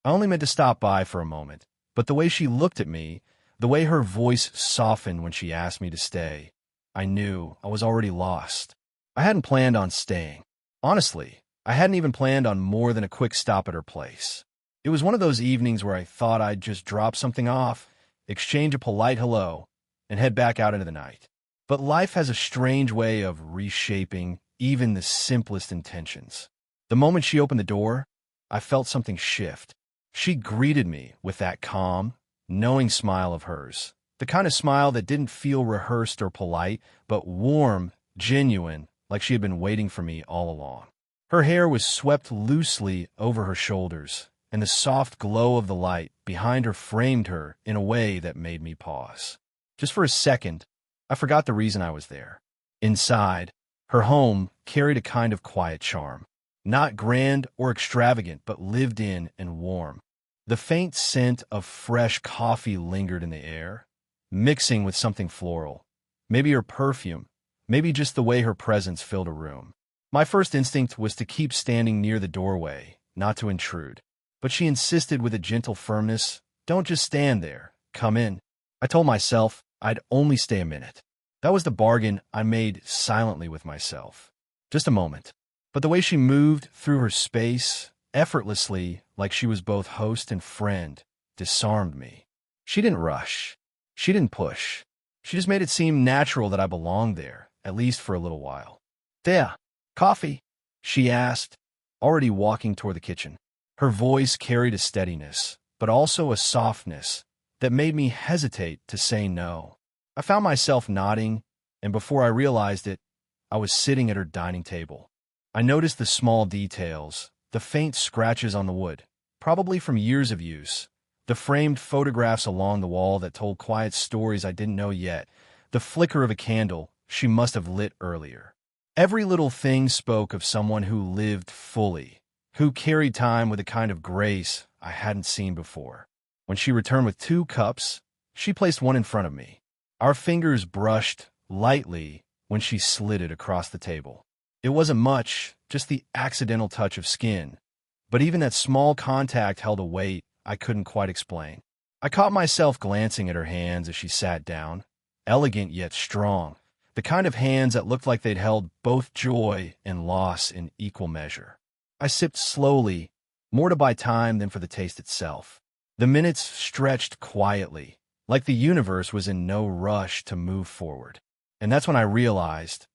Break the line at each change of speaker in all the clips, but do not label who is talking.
I only meant to stop by for a moment, but the way she looked at me, the way her voice softened when she asked me to stay, I knew I was already lost. I hadn't planned on staying. Honestly, I hadn't even planned on more than a quick stop at her place. It was one of those evenings where I thought I'd just drop something off, exchange a polite hello, and head back out into the night. But life has a strange way of reshaping even the simplest intentions. The moment she opened the door, I felt something shift. She greeted me with that calm, knowing smile of hers, the kind of smile that didn't feel rehearsed or polite, but warm, genuine, like she had been waiting for me all along. Her hair was swept loosely over her shoulders, and the soft glow of the light behind her framed her in a way that made me pause. Just for a second, I forgot the reason I was there. Inside, her home carried a kind of quiet charm. Not grand or extravagant, but lived in and warm. The faint scent of fresh coffee lingered in the air, mixing with something floral. Maybe her perfume, maybe just the way her presence filled a room. My first instinct was to keep standing near the doorway, not to intrude. But she insisted with a gentle firmness, "Don't just stand there. Come in." I told myself I'd only stay a minute. That was the bargain I made silently with myself. Just a moment. But the way she moved through her space, effortlessly, like she was both host and friend, disarmed me. She didn't rush. She didn't push. She just made it seem natural that I belonged there, at least for a little while. "There, coffee?" she asked, already walking toward the kitchen. Her voice carried a steadiness, but also a softness that made me hesitate to say no. I found myself nodding, and before I realized it, I was sitting at her dining table. I noticed the small details, the faint scratches on the wood, probably from years of use, the framed photographs along the wall that told quiet stories I didn't know yet, the flicker of a candle she must have lit earlier. Every little thing spoke of someone who lived fully, who carried time with a kind of grace I hadn't seen before. When she returned with 2 cups, she placed one in front of me. Our fingers brushed lightly when she slid it across the table. It wasn't much, just the accidental touch of skin, but even that small contact held a weight I couldn't quite explain. I caught myself glancing at her hands as she sat down, elegant yet strong, the kind of hands that looked like they'd held both joy and loss in equal measure. I sipped slowly, more to buy time than for the taste itself. The minutes stretched quietly, like the universe was in no rush to move forward. And that's when I realized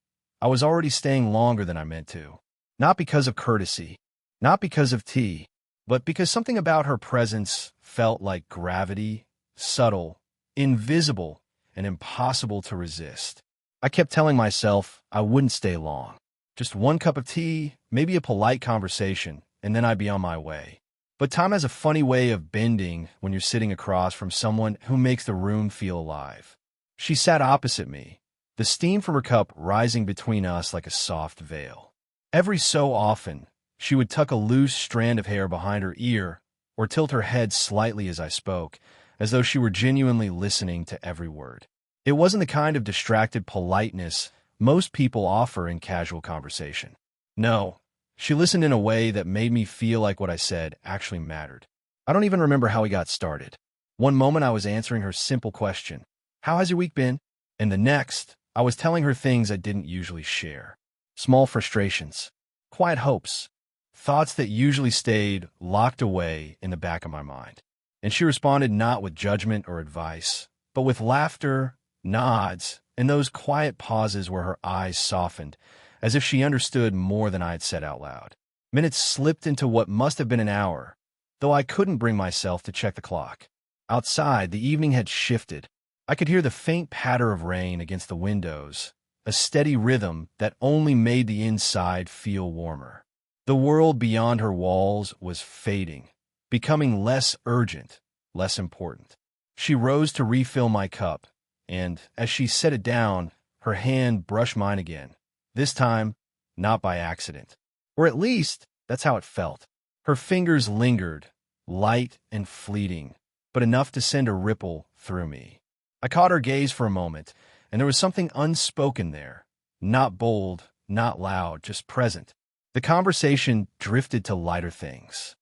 I was already staying longer than I meant to. Not because of courtesy, not because of tea, but because something about her presence felt like gravity, subtle, invisible, and impossible to resist. I kept telling myself I wouldn't stay long. Just 1 cup of tea, maybe a polite conversation, and then I'd be on my way. But time has a funny way of bending when you're sitting across from someone who makes the room feel alive. She sat opposite me, the steam from her cup rising between us like a soft veil. Every so often, she would tuck a loose strand of hair behind her ear or tilt her head slightly as I spoke, as though she were genuinely listening to every word. It wasn't the kind of distracted politeness most people offer in casual conversation. No, she listened in a way that made me feel like what I said actually mattered. I don't even remember how we got started. One moment I was answering her simple question, "How has your week been?" And the next, I was telling her things I didn't usually share. Small frustrations, quiet hopes, thoughts that usually stayed locked away in the back of my mind. And she responded not with judgment or advice, but with laughter, nods, and those quiet pauses where her eyes softened, as if she understood more than I had said out loud. Minutes slipped into what must have been an hour, though I couldn't bring myself to check the clock. Outside, the evening had shifted. I could hear the faint patter of rain against the windows, a steady rhythm that only made the inside feel warmer. The world beyond her walls was fading, becoming less urgent, less important. She rose to refill my cup, and as she set it down, her hand brushed mine again. This time, not by accident. Or at least, that's how it felt. Her fingers lingered, light and fleeting, but enough to send a ripple through me. I caught her gaze for a moment, and there was something unspoken there. Not bold, not loud, just present. The conversation drifted to lighter things.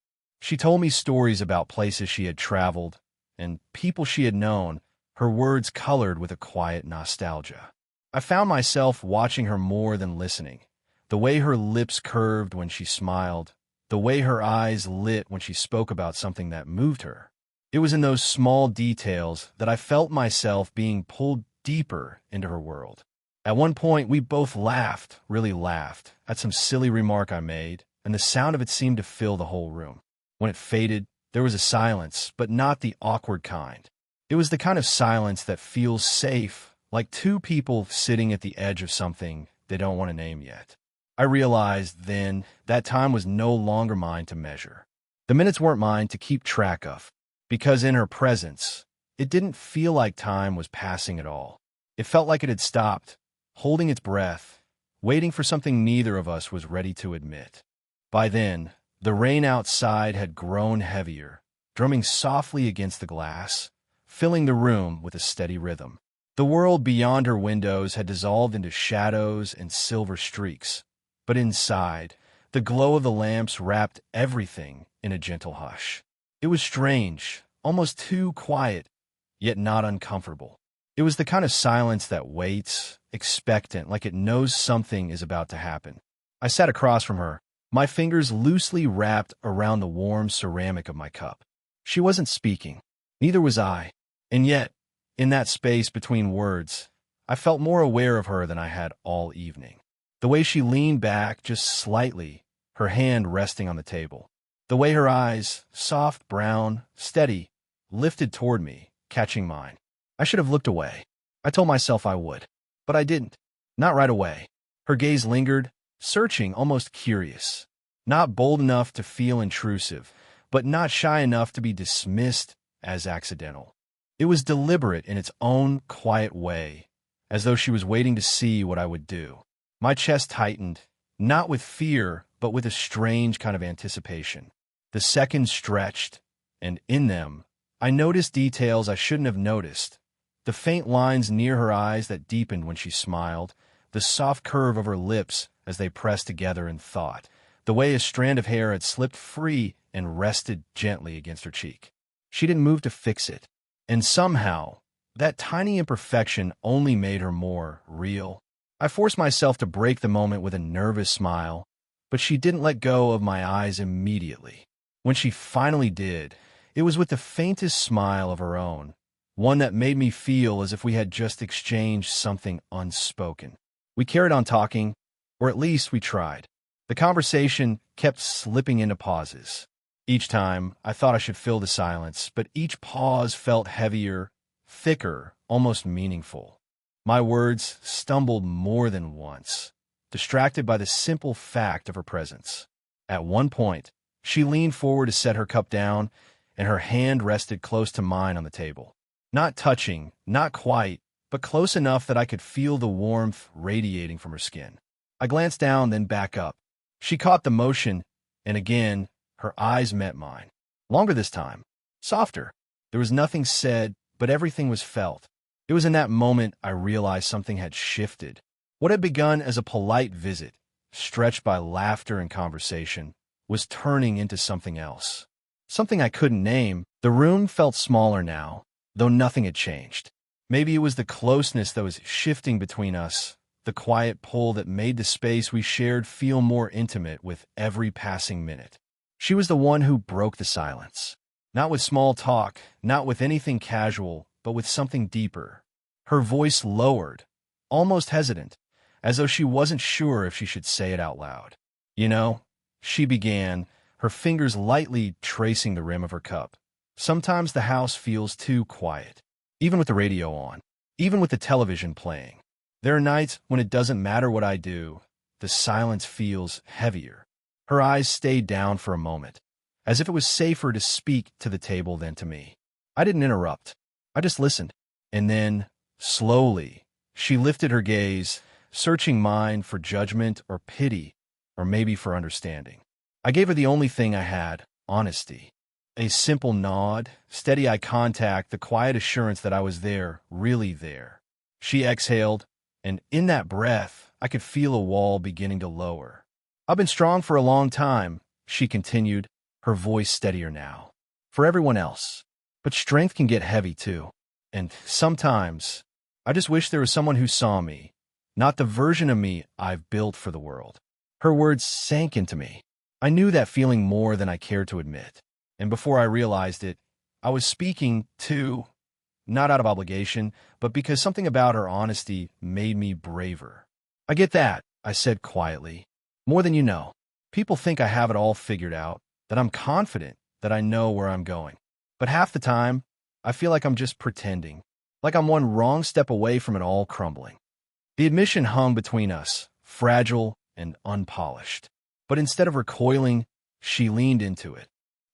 She told me stories about places she had traveled and people she had known, her words colored with a quiet nostalgia. I found myself watching her more than listening. The way her lips curved when she smiled, the way her eyes lit when she spoke about something that moved her. It was in those small details that I felt myself being pulled deeper into her world. At one point, we both laughed, really laughed, at some silly remark I made, and the sound of it seemed to fill the whole room. When it faded, there was a silence, but not the awkward kind. It was the kind of silence that feels safe, like two people sitting at the edge of something they don't want to name yet. I realized then that time was no longer mine to measure. The minutes weren't mine to keep track of, because in her presence, it didn't feel like time was passing at all. It felt like it had stopped, holding its breath, waiting for something neither of us was ready to admit. By then, the rain outside had grown heavier, drumming softly against the glass, filling the room with a steady rhythm. The world beyond her windows had dissolved into shadows and silver streaks, but inside, the glow of the lamps wrapped everything in a gentle hush. It was strange, almost too quiet, yet not uncomfortable. It was the kind of silence that waits, expectant, like it knows something is about to happen. I sat across from her, my fingers loosely wrapped around the warm ceramic of my cup. She wasn't speaking, neither was I, and yet, in that space between words, I felt more aware of her than I had all evening. The way she leaned back just slightly, her hand resting on the table. The way her eyes, soft, brown, steady, lifted toward me, catching mine. I should have looked away. I told myself I would, but I didn't. Not right away. Her gaze lingered, searching, almost curious. Not bold enough to feel intrusive, but not shy enough to be dismissed as accidental. It was deliberate in its own quiet way, as though she was waiting to see what I would do. My chest tightened, not with fear, but with a strange kind of anticipation. The seconds stretched, and in them, I noticed details I shouldn't have noticed. The faint lines near her eyes that deepened when she smiled, the soft curve of her lips as they pressed together in thought, the way a strand of hair had slipped free and rested gently against her cheek. She didn't move to fix it, and somehow, that tiny imperfection only made her more real. I forced myself to break the moment with a nervous smile, but she didn't let go of my eyes immediately. When she finally did, it was with the faintest smile of her own, one that made me feel as if we had just exchanged something unspoken. We carried on talking, or at least we tried. The conversation kept slipping into pauses. Each time, I thought I should fill the silence, but each pause felt heavier, thicker, almost meaningful. My words stumbled more than once, distracted by the simple fact of her presence. At one point, she leaned forward to set her cup down, and her hand rested close to mine on the table. Not touching, not quite, but close enough that I could feel the warmth radiating from her skin. I glanced down, then back up. She caught the motion, and again, her eyes met mine. Longer this time. Softer. There was nothing said, but everything was felt. It was in that moment I realized something had shifted. What had begun as a polite visit, stretched by laughter and conversation, was turning into something else. Something I couldn't name. The room felt smaller now, though nothing had changed. Maybe it was the closeness that was shifting between us, the quiet pull that made the space we shared feel more intimate with every passing minute. She was the one who broke the silence. Not with small talk, not with anything casual, but with something deeper. Her voice lowered, almost hesitant, as though she wasn't sure if she should say it out loud. You know, she began, her fingers lightly tracing the rim of her cup. Sometimes the house feels too quiet, even with the radio on, even with the television playing. There are nights when it doesn't matter what I do, the silence feels heavier. Her eyes stayed down for a moment, as if it was safer to speak to the table than to me. I didn't interrupt. I just listened. And then, slowly, she lifted her gaze, searching mine for judgment or pity, or maybe for understanding. I gave her the only thing I had, honesty. A simple nod, steady eye contact, the quiet assurance that I was there, really there. She exhaled, and in that breath, I could feel a wall beginning to lower. I've been strong for a long time, she continued, her voice steadier now. For everyone else. But strength can get heavy too. And sometimes, I just wish there was someone who saw me, not the version of me I've built for the world. Her words sank into me. I knew that feeling more than I cared to admit. And before I realized it, I was speaking to, not out of obligation, but because something about her honesty made me braver. I get that, I said quietly. More than you know. People think I have it all figured out, that I'm confident, that I know where I'm going. But half the time, I feel like I'm just pretending, like I'm one wrong step away from it all crumbling. The admission hung between us, fragile and unpolished. But instead of recoiling, she leaned into it.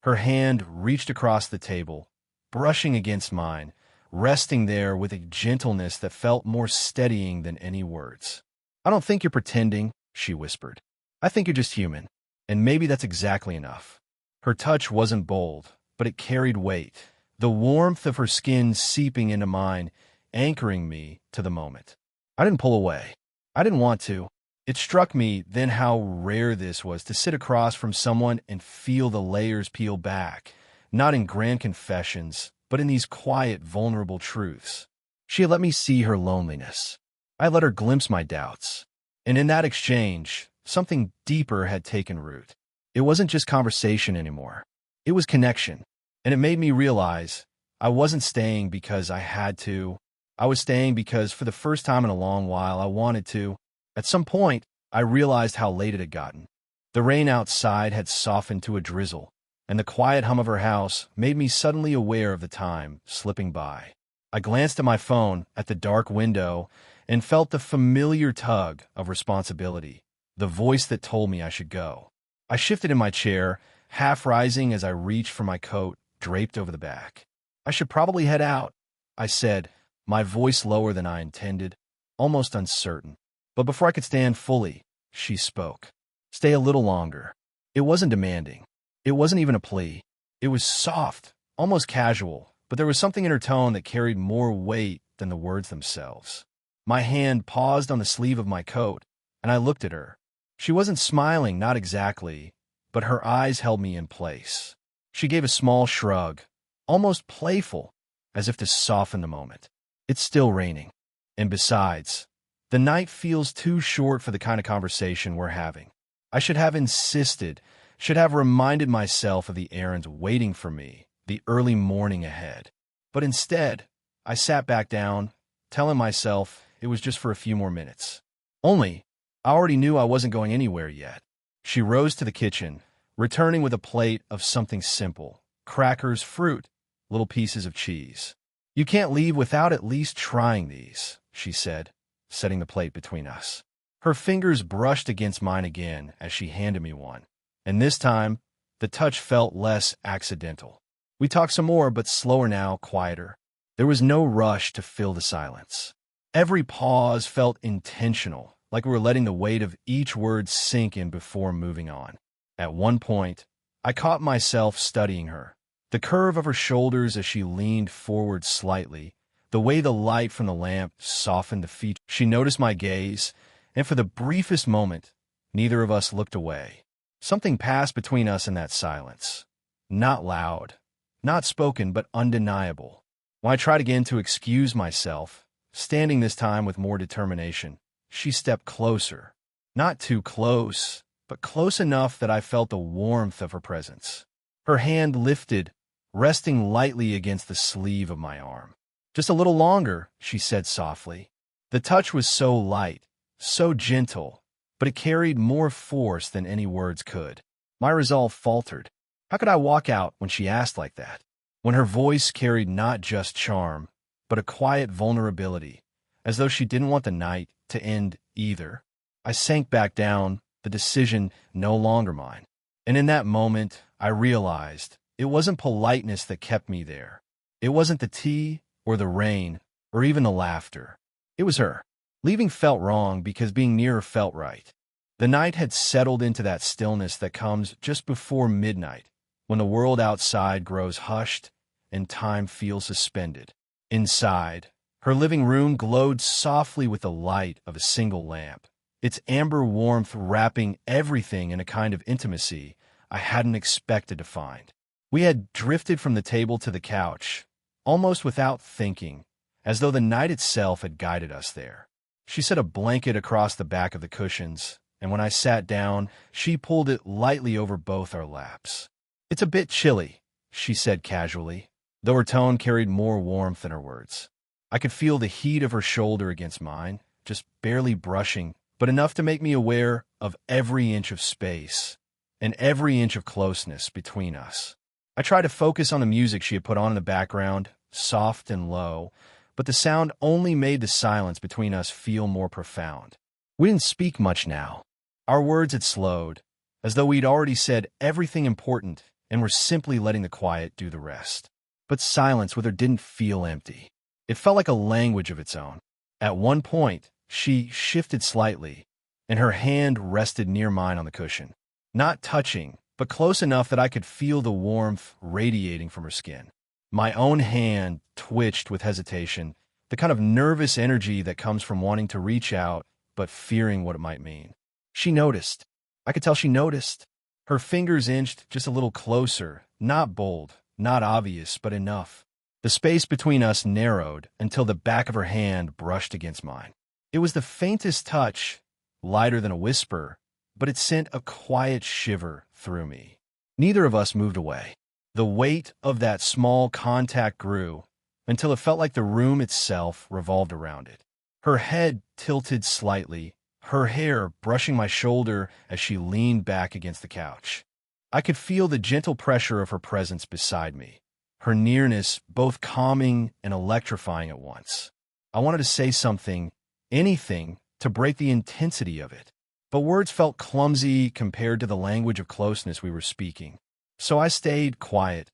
Her hand reached across the table, brushing against mine, resting there with a gentleness that felt more steadying than any words. I don't think you're pretending, she whispered. I think you're just human, and maybe that's exactly enough. Her touch wasn't bold, but it carried weight, the warmth of her skin seeping into mine, anchoring me to the moment. I didn't pull away. I didn't want to. It struck me then how rare this was to sit across from someone and feel the layers peel back, not in grand confessions, but in these quiet, vulnerable truths. She had let me see her loneliness. I let her glimpse my doubts. And in that exchange, something deeper had taken root. It wasn't just conversation anymore. It was connection. And it made me realize I wasn't staying because I had to. I was staying because for the first time in a long while I wanted to. At some point, I realized how late it had gotten. The rain outside had softened to a drizzle, and the quiet hum of her house made me suddenly aware of the time slipping by. I glanced at my phone, at the dark window, and felt the familiar tug of responsibility, the voice that told me I should go. I shifted in my chair, half rising as I reached for my coat draped over the back. I should probably head out, I said, my voice lower than I intended, almost uncertain. But before I could stand fully, she spoke. Stay a little longer. It wasn't demanding. It wasn't even a plea. It was soft, almost casual, but there was something in her tone that carried more weight than the words themselves. My hand paused on the sleeve of my coat, and I looked at her. She wasn't smiling, not exactly, but her eyes held me in place. She gave a small shrug, almost playful, as if to soften the moment. It's still raining. And besides, the night feels too short for the kind of conversation we're having. I should have insisted, should have reminded myself of the errands waiting for me, the early morning ahead. But instead, I sat back down, telling myself it was just for a few more minutes. Only, I already knew I wasn't going anywhere yet. She rose to the kitchen, returning with a plate of something simple, crackers, fruit, little pieces of cheese. You can't leave without at least trying these, she said, setting the plate between us. Her fingers brushed against mine again as she handed me one, and this time, the touch felt less accidental. We talked some more, but slower now, quieter. There was no rush to fill the silence. Every pause felt intentional, like we were letting the weight of each word sink in before moving on. At one point, I caught myself studying her. The curve of her shoulders as she leaned forward slightly, the way the light from the lamp softened the features. She noticed my gaze, and for the briefest moment, neither of us looked away. Something passed between us in that silence. Not loud, not spoken, but undeniable. When I tried again to excuse myself, standing this time with more determination, she stepped closer. Not too close, but close enough that I felt the warmth of her presence. Her hand lifted, resting lightly against the sleeve of my arm. Just a little longer, she said softly. The touch was so light, so gentle, but it carried more force than any words could. My resolve faltered. How could I walk out when she asked like that? When her voice carried not just charm, but a quiet vulnerability, as though she didn't want the night to end either. I sank back down, the decision no longer mine. And in that moment, I realized it wasn't politeness that kept me there. It wasn't the tea or the rain or even the laughter. It was her. Leaving felt wrong because being near her felt right. The night had settled into that stillness that comes just before midnight, when the world outside grows hushed and time feels suspended. Inside, her living room glowed softly with the light of a single lamp, its amber warmth wrapping everything in a kind of intimacy I hadn't expected to find. We had drifted from the table to the couch, almost without thinking, as though the night itself had guided us there. She set a blanket across the back of the cushions, and when I sat down, she pulled it lightly over both our laps. "It's a bit chilly," she said casually, though her tone carried more warmth than her words. I could feel the heat of her shoulder against mine, just barely brushing, but enough to make me aware of every inch of space and every inch of closeness between us. I tried to focus on the music she had put on in the background, soft and low, but the sound only made the silence between us feel more profound. We didn't speak much now. Our words had slowed, as though we'd already said everything important and were simply letting the quiet do the rest. But silence with her didn't feel empty. It felt like a language of its own. At one point, she shifted slightly, and her hand rested near mine on the cushion. Not touching, but close enough that I could feel the warmth radiating from her skin. My own hand twitched with hesitation, the kind of nervous energy that comes from wanting to reach out but fearing what it might mean. She noticed. I could tell she noticed. Her fingers inched just a little closer, not bold, not obvious, but enough. The space between us narrowed until the back of her hand brushed against mine. It was the faintest touch, lighter than a whisper, but it sent a quiet shiver through me. Neither of us moved away. The weight of that small contact grew until it felt like the room itself revolved around it. Her head tilted slightly, her hair brushing my shoulder as she leaned back against the couch. I could feel the gentle pressure of her presence beside me, her nearness both calming and electrifying at once. I wanted to say something, anything, to break the intensity of it, but words felt clumsy compared to the language of closeness we were speaking. So I stayed quiet,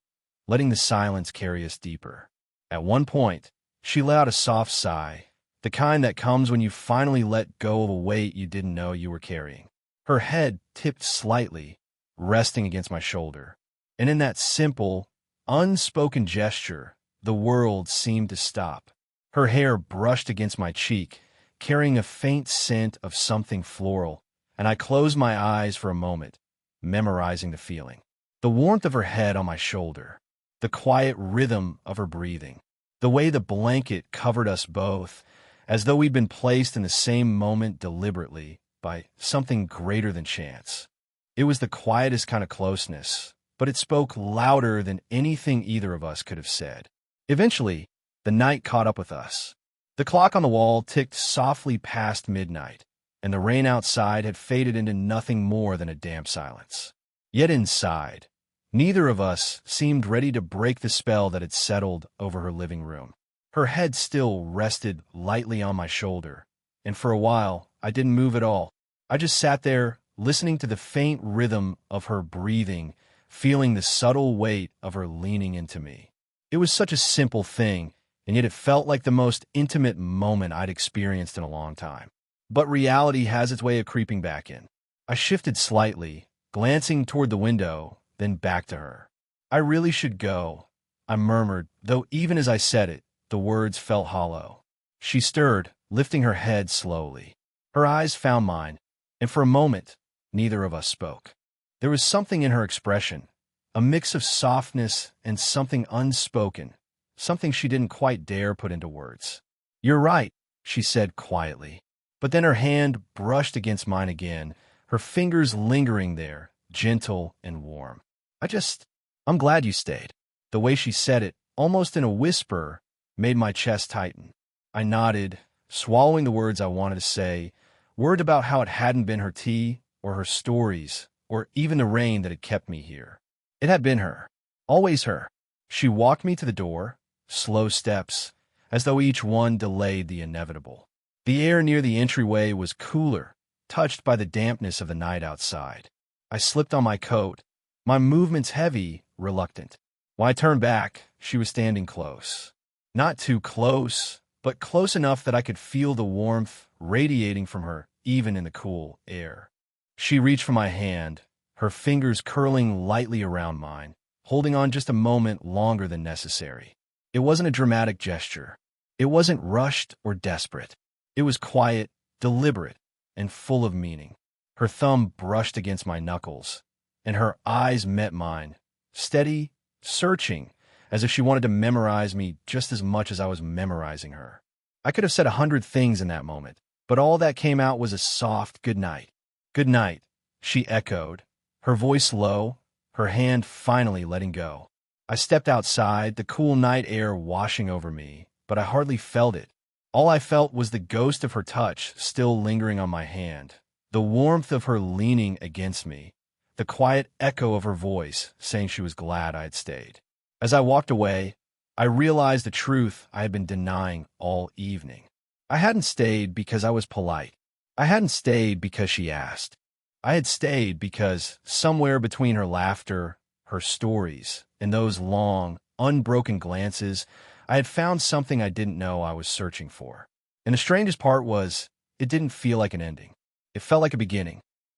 letting the silence carry us deeper. At one point, she let out a soft sigh, the kind that comes when you finally let go of a weight you didn't know you were carrying. Her head tipped slightly, resting against my shoulder, and in that simple, unspoken gesture, the world seemed to stop. Her hair brushed against my cheek, carrying a faint scent of something floral, and I closed my eyes for a moment, memorizing the feeling. The warmth of her head on my shoulder, the quiet rhythm of her breathing, the way the blanket covered us both, as though we'd been placed in the same moment deliberately by something greater than chance. It was the quietest kind of closeness, but it spoke louder than anything either of us could have said. Eventually, the night caught up with us. The clock on the wall ticked softly past midnight, and the rain outside had faded into nothing more than a damp silence. Yet inside, neither of us seemed ready to break the spell that had settled over her living room. Her head still rested lightly on my shoulder, and for a while, I didn't move at all. I just sat there, listening to the faint rhythm of her breathing, feeling the subtle weight of her leaning into me. It was such a simple thing, and yet it felt like the most intimate moment I'd experienced in a long time. But reality has its way of creeping back in. I shifted slightly, glancing toward the window, then back to her. "I really should go," I murmured, though even as I said it, the words felt hollow. She stirred, lifting her head slowly. Her eyes found mine, and for a moment, neither of us spoke. There was something in her expression, a mix of softness and something unspoken, something she didn't quite dare put into words. "You're right," she said quietly. But then her hand brushed against mine again, her fingers lingering there, gentle and warm. I'm glad you stayed." The way she said it, almost in a whisper, made my chest tighten. I nodded, swallowing the words I wanted to say, worried about how it hadn't been her tea, or her stories, or even the rain that had kept me here. It had been her. Always her. She walked me to the door, slow steps, as though each one delayed the inevitable. The air near the entryway was cooler, touched by the dampness of the night outside. I slipped on my coat, my movements heavy, reluctant. When I turned back, she was standing close. Not too close, but close enough that I could feel the warmth radiating from her even in the cool air. She reached for my hand, her fingers curling lightly around mine, holding on just a moment longer than necessary. It wasn't a dramatic gesture. It wasn't rushed or desperate. It was quiet, deliberate, and full of meaning. Her thumb brushed against my knuckles, and her eyes met mine, steady, searching, as if she wanted to memorize me just as much as I was memorizing her. I could have said 100 things in that moment, but all that came out was a soft good night. Good night, she echoed, her voice low, her hand finally letting go. I stepped outside, the cool night air washing over me, but I hardly felt it. All I felt was the ghost of her touch still lingering on my hand, the warmth of her leaning against me, the quiet echo of her voice saying she was glad I had stayed. As I walked away, I realized the truth I had been denying all evening. I hadn't stayed because I was polite. I hadn't stayed because she asked. I had stayed because somewhere between her laughter, her stories, and those long, unbroken glances, I had found something I didn't know I was searching for. And the strangest part was, it didn't feel like an ending. It felt like a beginning.